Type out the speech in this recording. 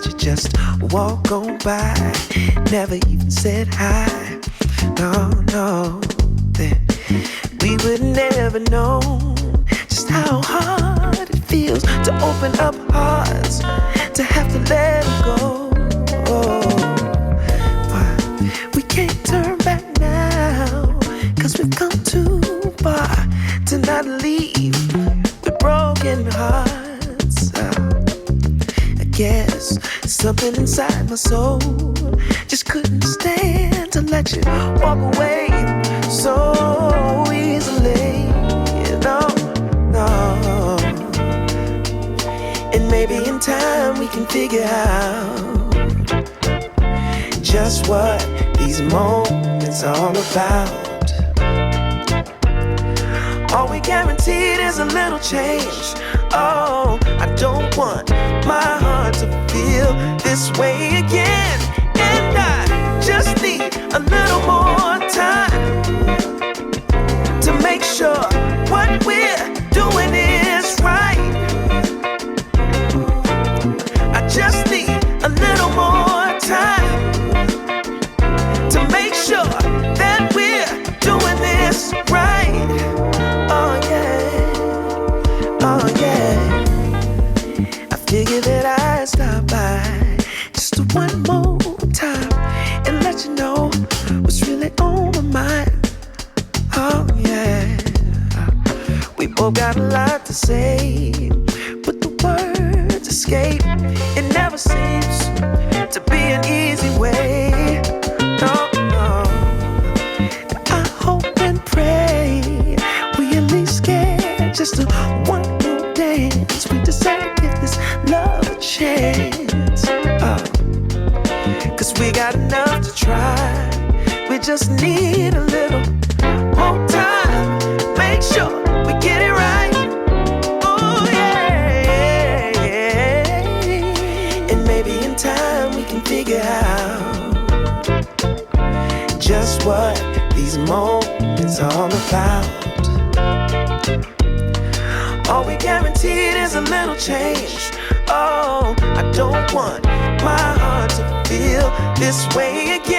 you just walk on by, never even said hi. No, no, then we would never know just how hard it feels to open up hearts, to have to let go. Why we can't turn back now, 'cause we've come too far to not leave with broken hearts. I guess something inside my soul just couldn't stand to let you walk away so easily. No, no. And maybe in time we can figure out just what these moments are all about. All we guaranteed is a little change. Oh, I don't want my heart to feel this way again. And I just need a little more time to make sure what we're doing is right. I just need a little more time to make sure that we're doing this right. Oh yeah, oh yeah. I figured that I'd stop by just one more time and let you know what's really on my mind. Oh yeah, we both got a lot to say, but the words escape. It never seems to be an easy way. No, no. I hope and pray we at least get just one more dance. We decide to give this love a chance. 'Cause we got enough to try. We just need a little more time. Make sure we get it right. Oh yeah, yeah. And maybe in time we can figure out just what these moments are all about. All we guaranteed is a little change. Oh, I don't want my heart to feel this way again.